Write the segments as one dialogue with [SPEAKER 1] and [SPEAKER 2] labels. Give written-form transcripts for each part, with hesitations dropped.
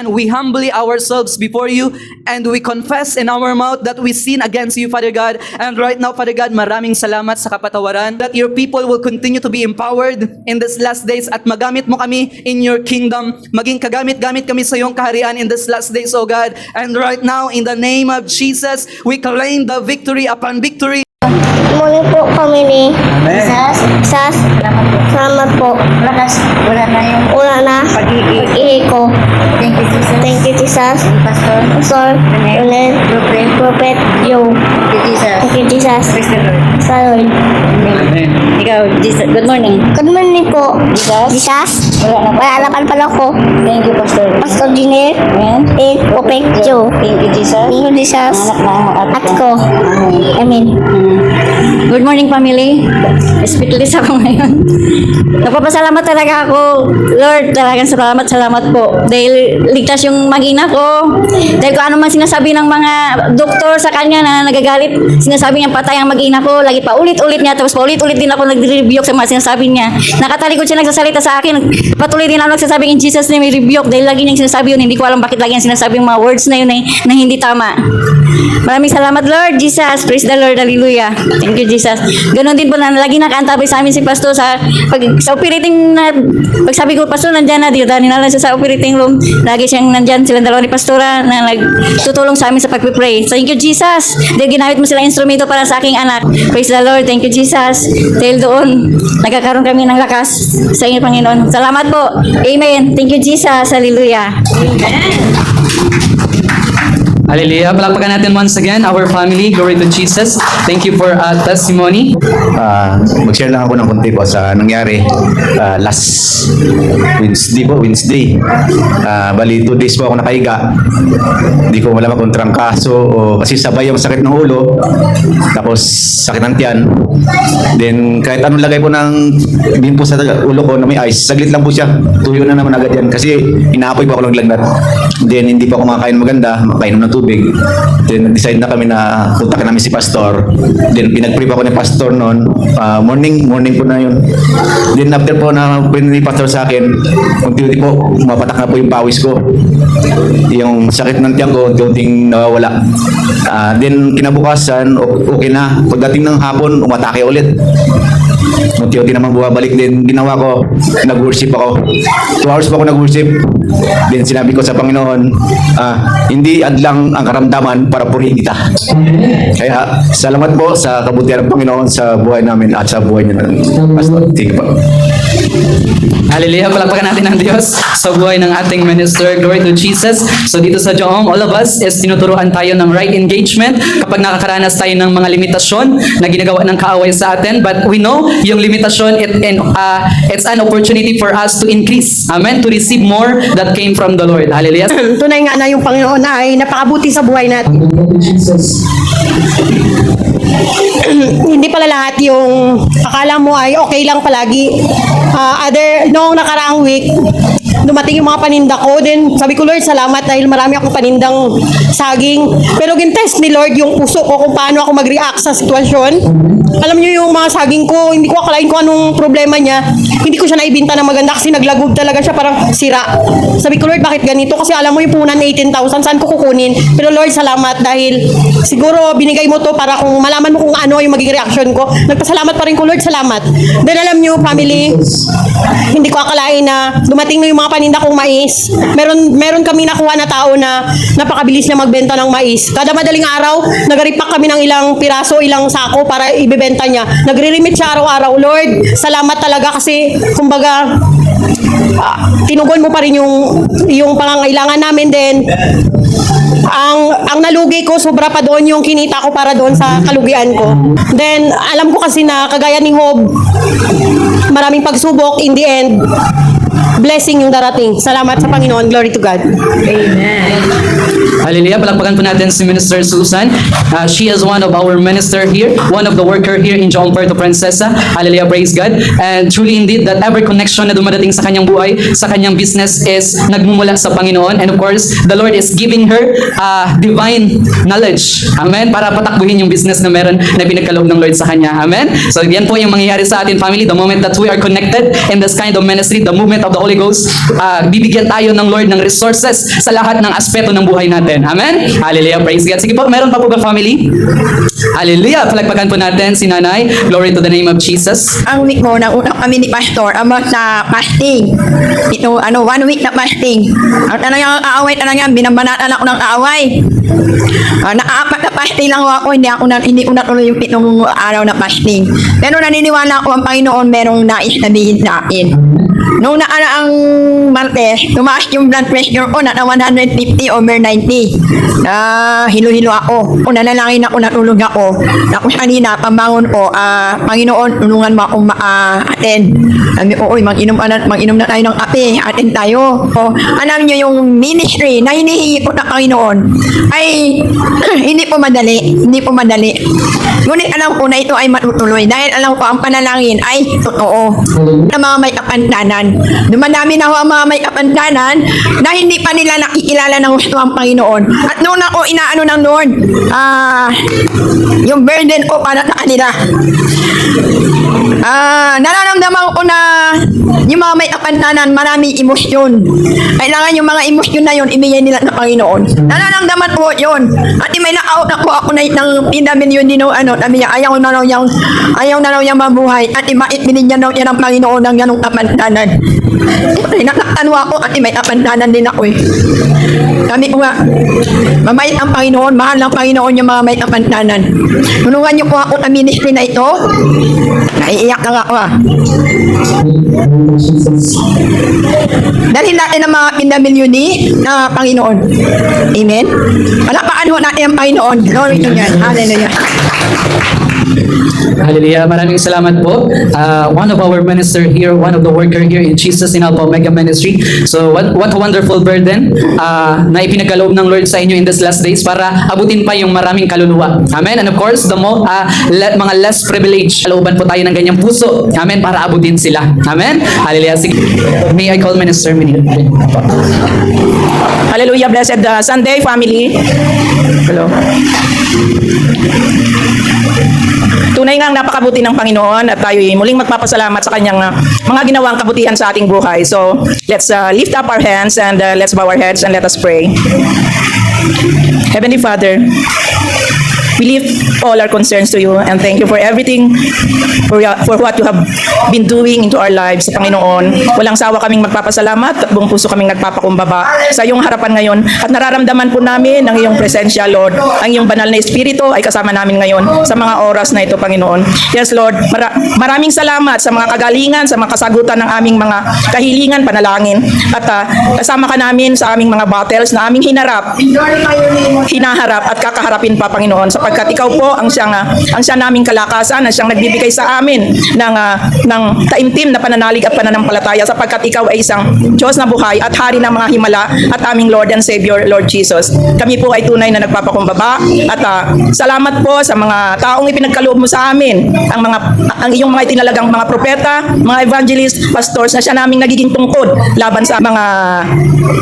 [SPEAKER 1] And we humbly ourselves before you and we confess in our mouth that we sin against you, Father God. And right now, Father God, maraming salamat sa kapatawaran that your people will continue to be empowered in these last days at magamit mo kami in your kingdom. Maging kagamit-gamit kami sa iyong kaharian in these last days, O God. And right now, in the name of Jesus, we claim the victory upon victory.
[SPEAKER 2] Morning po kami ni
[SPEAKER 3] Sas,
[SPEAKER 2] Sas.
[SPEAKER 3] salamat po.
[SPEAKER 2] Salamat po.
[SPEAKER 3] Lakas, wala na yung
[SPEAKER 2] Wala na.
[SPEAKER 3] pag-ihi.
[SPEAKER 2] Ihi ko.
[SPEAKER 3] Thank you, Jesus.
[SPEAKER 2] Thank you, Jesus.
[SPEAKER 3] Pastor.
[SPEAKER 2] Pastor. Ronel.
[SPEAKER 3] Prophet.
[SPEAKER 2] Prophet. Joe.
[SPEAKER 3] Thank you, Jesus.
[SPEAKER 2] Thank you, Jesus.
[SPEAKER 3] Praise the Lord.
[SPEAKER 2] Sa Lord.
[SPEAKER 3] Amen. Ikaw, Jesus. Good morning.
[SPEAKER 2] Good morning po.
[SPEAKER 3] Jesus.
[SPEAKER 2] Jesus.
[SPEAKER 3] Wala na.
[SPEAKER 2] Wala na pala ko.
[SPEAKER 3] Thank you, Pastor.
[SPEAKER 2] Pastor Jiner.
[SPEAKER 3] Amen.
[SPEAKER 2] Prophet Joe.
[SPEAKER 3] Thank you, Jesus.
[SPEAKER 2] Thank you, Jesus.
[SPEAKER 3] Anak na ang mga
[SPEAKER 2] At ko. Amen.
[SPEAKER 3] Good morning, family. Speechless ako ngayon. Nagpapasalamat talaga ako. Lord, talagang salamat po. Dahil ligtas yung mag-ina ko. Dahil kung ano man sinasabi ng mga doktor sa kanya na nagagalit, sinasabi niya patay ang mag-ina ko. Lagi pa ulit-ulit niya. Tapos paulit-ulit din ako nag-rebuke sa mga sinasabi niya. Nakatalikod siya nagsasalita sa akin. Patuloy din ako nagsasabing in Jesus name, may rebuke. Dahil lagi niyang sinasabi yun. Hindi ko alam bakit lagi niyang sinasabi yung mga words na yun na hindi tama. Maraming salamat, Lord Jesus. Praise the Lord. Hallelujah. Thank you, Jesus. Ganon din po na lagi nakaantabay sa amin si Pastor sa operating na pagsabi ko, Pastor, nandyan na. Dito na lang siya sa operating room. Lagi siyang nandyan. Silang dalawa ni Pastora na nagtutulong sa amin sa pagpipray. Thank you, Jesus. Dahil ginamit mo sila instrumento para sa aking anak. Praise the Lord. Thank you, Jesus. Dahil doon, nagkakaroon kami ng lakas sa inyo, Panginoon. Salamat po. Amen. Thank you, Jesus. Hallelujah.
[SPEAKER 1] Hallelujah. Palakpakan natin once again our family. Glory to Jesus. Thank you for testimony.
[SPEAKER 4] Mag-share lang ako ng konti po sa nangyari last Wednesday. Bali 2 days po ako nakahiga. Hindi ko malaman kung trangkaso o kasi sabay yung sakit ng ulo, tapos sakit ng tiyan. Then kahit anong lagay po ng bimpo sa ulo ko na may ice, saglit lang po siya. Tuyo na naman agad yan kasi inaapoy po ako ng lagnat. Then hindi pa ako makakain maganda, makainom ng tubig. Then decide na kami na punta namin si Pastor. Then pinag-pray pa ako ni Pastor noon. Morning po na yun. Then after po na pray ni Pastor sa akin, unti-unti po mapatak na po yung pawis ko. Yung sakit ng tiyan ko unti-unting nawawala. Then kinabukasan okay na. Pagdating ng hapon umatake ulit. Unti-unti naman bumabalik din. Ginawa ko, nag-worship ako. 2 hours pa ako nag-worship. Then sinabi ko sa Panginoon, hindi adlang ang karamdaman para purihin kita. Kaya salamat po sa kabutihan ng Panginoon sa buhay namin at sa buhay niya. Pastor, thank you po.
[SPEAKER 1] Hallelujah. Palakpakan natin ang Diyos sa buhay ng ating minister. Glory to Jesus. So dito sa Joom, all of us is tinuturuan tayo ng right engagement kapag nakakaranas tayo ng mga limitasyon na ginagawa ng kaaway sa atin. But we know yung limitasyon, it's an opportunity for us to increase. Amen? To receive more that came from the Lord. Hallelujah.
[SPEAKER 5] Tunay nga na yung Panginoon ay napakabuti sa buhay natin. Hindi pala lahat yung akala mo ay okay lang palagi. Noong nakaraang week, dumating yung mga paninda ko. Then sabi ko, Lord, salamat dahil marami akong panindang saging. Pero gintest ni Lord yung puso ko kung paano ako mag-react sa sitwasyon. Alam niyo yung mga saging ko, hindi ko akalain kung anong problema niya. Hindi ko siya naibinta na maganda kasi naglagog talaga siya, parang sira. Sabi ko, Lord, bakit ganito? Kasi alam mo yung punan 18,000, saan ko kukunin? Pero Lord, salamat dahil siguro binigay mo to para kung malaman mo kung ano yung magiging reaction ko. Nagpasalamat pa rin ko, Lord, salamat. Dahil alam niyo, family, hindi ko akalain na dumating na yung mga paninda kong mais. Meron kami nakuha na tao na napakabilis niya magbenta ng mais. Kada madaling araw, nagaripak kami ng ilang piraso, ilang sako para ibebenta niya. Nagre-remit siya araw-araw. Lord, salamat talaga kasi kumbaga tinugon mo pa rin yung pangangailangan namin din. Ang nalugi ko, sobra pa doon yung kinita ko para doon sa kalugian ko. Then, alam ko kasi na kagaya ni Job, maraming pagsubok, in the end, blessing yung darating. Salamat sa Panginoon. Glory to God.
[SPEAKER 3] Amen.
[SPEAKER 1] Hallelujah. Palakpakan po natin si Minister Susan. She is one of our minister here, one of the worker here in John Puerto Princesa. Hallelujah. Praise God. And truly indeed that every connection na dumadating sa kanyang buhay, sa kanyang business is nagmumula sa Panginoon. And of course, the Lord is giving her divine knowledge. Amen. Para patakbuhin yung business na meron na pinagkaloob ng Lord sa kanya. Amen. So yan po yung mangyayari sa atin, family. The moment that we are connected in this kind of ministry, the movement of the Holy Ghost, bibigyan tayo ng Lord ng resources sa lahat ng aspeto ng buhay natin. Amen? Hallelujah. Praise God. Sige po, meron pa po ba, family? Hallelujah. Palagpakan po natin si Nanay. Glory to the name of Jesus.
[SPEAKER 6] Ang week mo, nauna kami ni Pastor about sa fasting. Ito, 1 week na fasting. At talagang aaway talaga, binabanatan ako ng aaway. Nakaapat na fasting lang ako, hindi ko natuloy yung 7 araw na fasting. Pero naniniwala ako ang Panginoon merong nais sabihin sa akin. Nung naaraang Martes, tumaas yung blood pressure ko na 150/90. Hilo-hilo ako. Kung nanalangin ako, natulog ako. Tapos kanina, pambangon ko, Panginoon, tulungan mo akong ma-attend. Sabi ko, mag-inom na tayo ng kape. Attend tayo. Alam niyo yung ministry na hinihingi ko na Panginoon ay hindi po madali. Hindi po madali. Ngunit alam ko na ito ay matutuloy dahil alam ko ang panalangin ay totoo. Na mga may kapantanan. Dumadami na ho ang mga may kapantanan na hindi pa nila nakikilala ng gusto ang Panginoon. At noon ako inaano ng Lord, yung burden ko para sa kanila. Nararamdaman ko na yung mga may kapantanan, maraming emosyon. Kailangan yung mga emosyon na yun, ibigay nila sa Panginoon. Nararamdaman ko yun. At may nakaut na po ako na ng PWD no, sabi niya, ayaw na raw niyang mabuhay. At binigyan daw niya ng Panginoon ng ganong kapantanan. Nakatanwa ako at may kapantanan din ako eh. Sabi ko nga, mabait ang Panginoon, mahal ng Panginoon yung mga may kapantanan. Tulungan niyo po ako sa ministry na ito. Naiiyak lang ako Dalhin natin ang mga PWD na Panginoon. Amen? Palakpakan ho natin ang Panginoon. Glory to God. Hallelujah.
[SPEAKER 1] Hallelujah. Maraming salamat po. One of our minister here, one of the worker here in Jesus in Alpha Omega Ministry. So what a wonderful burden na ipinagkaloob ng Lord sa inyo in this last days para abutin pa yung maraming kaluluwa. Amen. And of course, mga less privileged, kalooban po tayo ng ganyang puso. Amen. Para abutin sila. Amen. Hallelujah. Sige. May I call Minister Minnie?
[SPEAKER 7] Hallelujah, blessed Sunday family. Hello. Tunay nga ang napakabuti ng Panginoon at tayo muling magpapasalamat sa kanyang mga ginawang kabutihan sa ating buhay. So, let's lift up our hands and let's bow our heads and let us pray. Heavenly Father, we lift all our concerns to you and thank you for everything, for what you have been doing into our lives, Panginoon. Walang sawa kaming magpapasalamat at buong puso kaming nagpapakumbaba sa iyong harapan ngayon. At nararamdaman po namin ang iyong presensya, Lord. Ang iyong banal na Espiritu ay kasama namin ngayon sa mga oras na ito, Panginoon. Yes, Lord. Maraming salamat sa mga kagalingan, sa mga kasagutan ng aming mga kahilingan, panalangin. At kasama ka namin sa aming mga battles na aming hinaharap at kakaharapin pa, Panginoon. Sapagkat ikaw po ang siyang naming kalakasan, ang siyang nagbibigay sa amin ng taimtim na pananalig at pananampalataya, sapagkat ikaw ay isang Diyos na buhay at hari ng mga himala at aming Lord and Savior, Lord Jesus. Kami po ay tunay na nagpapakumbaba at salamat po sa mga taong ipinagkaloob mo sa amin, ang iyong mga itinalagang mga propeta, mga evangelist, pastors na siya naming nagiging tungkod laban sa mga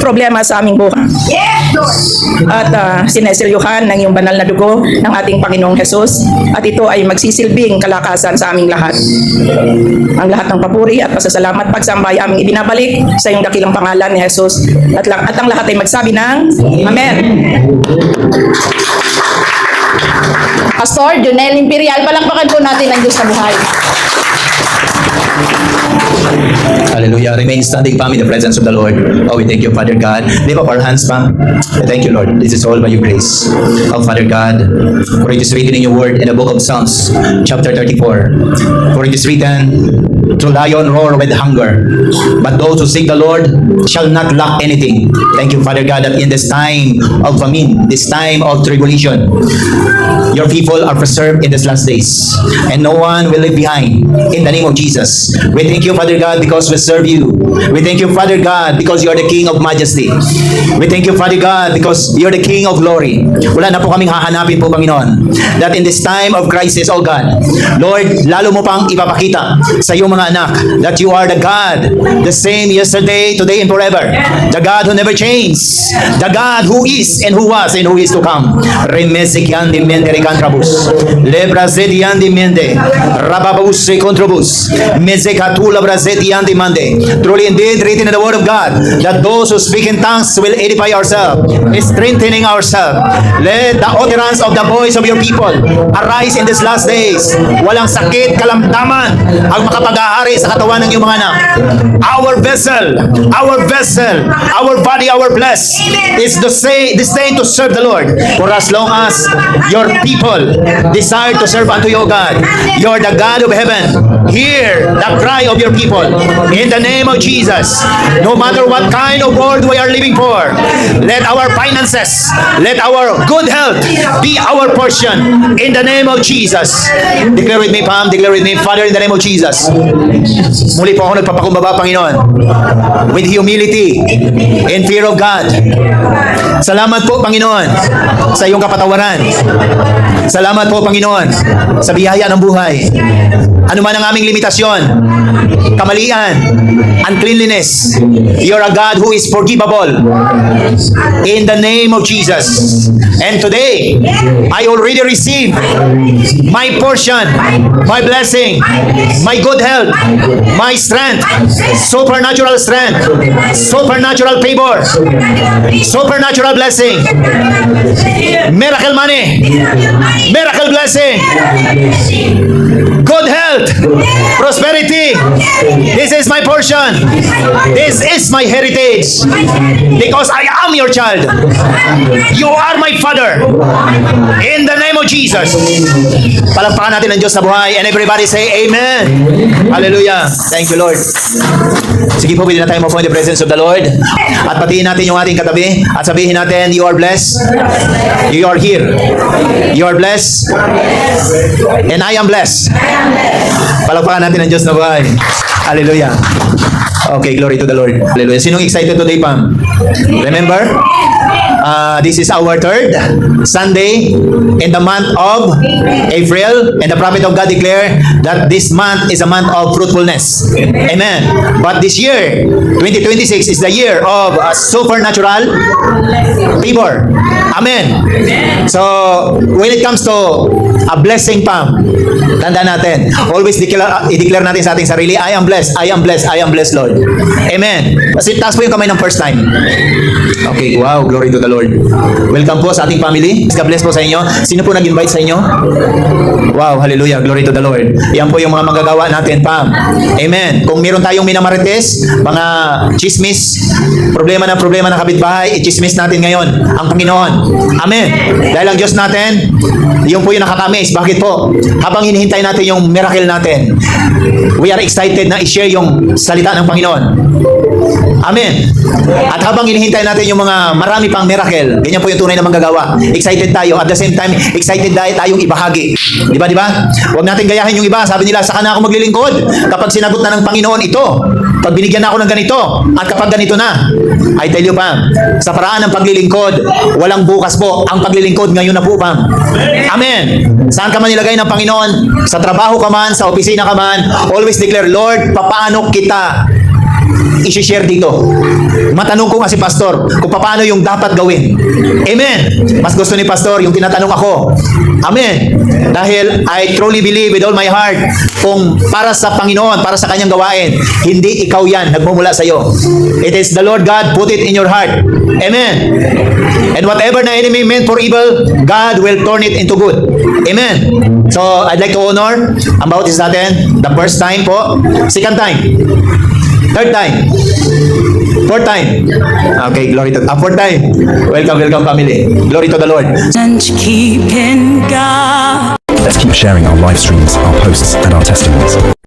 [SPEAKER 7] problema sa aming buhay. At sinesilyuhan ng iyong banal na dugo ng ating Panginoong Jesus, at ito ay magsisilbing kalakasan sa aming lahat. Ang lahat ng papuri at pasasalamat pagsambay aming ibinabalik sa iyong dakilang pangalan ni Jesus, at ang lahat ay magsabi ng Amen.
[SPEAKER 8] Pastor Jonel Imperial, palakpakan po natin ang Diyos na buhay.
[SPEAKER 4] Hallelujah. Remain standing, palm in the presence of the Lord. Oh, we thank you, Father God. Lift up our hands, palm. Thank you, Lord. This is all by your grace. Oh, Father God, for it is written in your word in the book of Psalms, chapter 34. For it is written, to lion roar with hunger, but those who seek the Lord shall not lack anything. Thank you, Father God, that in this time of famine, this time of tribulation, your people are preserved in these last days, and no one will leave behind. In the name of Jesus, we thank you, Father God, because we serve you. We thank you, Father God, because you are the King of majesty. We thank you, Father God, because you're the King of glory. Wala na po kaming hahanapin po, Panginoon, that in this time of crisis, oh God, Lord, lalo mo pang ipapakita sa iyong mga anak that you are the God, the same yesterday, today, and forever. The God who never changes. The God who is and who was and who is to come. Remesikiandi mente recantrabus. Lebrazediandi mente. Rababus recontrabus. Mezekatula brazediandi mande. Truly indeed written in the word of God that those who speak in tongues will edify ourselves, strengthening ourselves. Let the utterance of the voice of your people arise in these last days. Walang sakit, kalamdaman ang makapag-ahari sa katawan ng iyong mga anak. Our vessel, our body, our flesh is destined to serve the Lord. For as long as your people desire to serve unto you, O God, you are the God of heaven. Hear the cry of your people. In the name of Jesus, no matter what kind of world we are living for, let our finances, let our good health be our portion. In the name of Jesus. Declare with me, Pam. Declare with me, Father, in the name of Jesus. Muli po ako nagpapakumbaba, Panginoon, with humility and fear of God. Salamat po, Panginoon, sa iyong kapatawaran. Salamat po, Panginoon, sa biyaya ng buhay. Ano man ang aming limitasyon, kamalian, uncleanliness, you're a God who is forgivable. In the name of Jesus. And today, I already received my portion, my blessing, my good health, my strength, supernatural strength, supernatural favor, supernatural blessing, miracle money, miracle blessing, good health, prosperity. This is my portion. This is my heritage. Because I am your child. You are my father. In the name of Jesus. Palakpakan natin ang Diyos na buhay. And everybody say Amen. Hallelujah. Thank you, Lord. Sige po, pwede na tayo mapo in the presence of the Lord. At patiin natin yung ating katabi. At sabihin natin, you are blessed. You are here. You are blessed. And I am blessed. Palakpakan natin ang Diyos na buhay. Hallelujah. Okay, glory to the Lord. Hallelujah. Sinong excited today, Pam? Remember? This is our third Sunday in the month of April, and the prophet of God declared that this month is a month of fruitfulness. Amen. But this year, 2026, is the year of supernatural favor. Amen. So, when it comes to a blessing, Pam, tandaan natin, always i-declare natin sa ating sarili, I am blessed, I am blessed, I am blessed, Lord. Amen. Kasi taas po yung kamay ng first time. Okay, wow, glory to the Lord. Welcome po sa ating family. God bless po sa inyo. Sino po nag-invite sa inyo? Wow, hallelujah, glory to the Lord. Yan po yung mga magagawa natin, Pam. Amen. Kung meron tayong minamarites, mga chismis, problema ng kapitbahay, i-chismis natin ngayon ang Panginoon. Amen. Dahil ang Diyos natin, yung po yung nakatamis. Bakit po? Habang hinihintay natin yung miracle natin, we are excited na i-share yung salita ng Panginoon. Amen. At habang hinihintay natin yung mga marami pang miracle, ganyan po yung tunay na manggagawa. Excited tayo. At the same time, excited tayong ibahagi. Di ba? Huwag natin gayahin yung iba. Sabi nila, saka na ako maglilingkod kapag sinagot na ng Panginoon ito. Pag binigyan na ako ng ganito, at kapag ganito na. I tell you, Pam, sa paraan ng paglilingkod, walang bukas po. Ang paglilingkod ngayon na po, Pam. Amen. Saan ka man nilagay ng Panginoon? Sa trabaho ka man, sa opisina ka man, always declare, Lord, papaano kita i-share dito? Matanong ko nga si Pastor kung paano yung dapat gawin. Amen. Mas gusto ni Pastor yung tinatanong ako. Amen. Dahil I truly believe with all my heart, kung para sa Panginoon, para sa kanyang gawain, hindi ikaw yan nagmumula sa iyo. It is the Lord God put it in your heart. Amen. And whatever the enemy meant for evil, God will turn it into good. Amen. So I'd like to honor ang bautismo natin. The first time po, second time, third time, fourth time. Okay, glory to fourth time. Welcome family. Glory to the Lord.
[SPEAKER 9] Let's keep sharing our live streams, our posts, and our testimonies.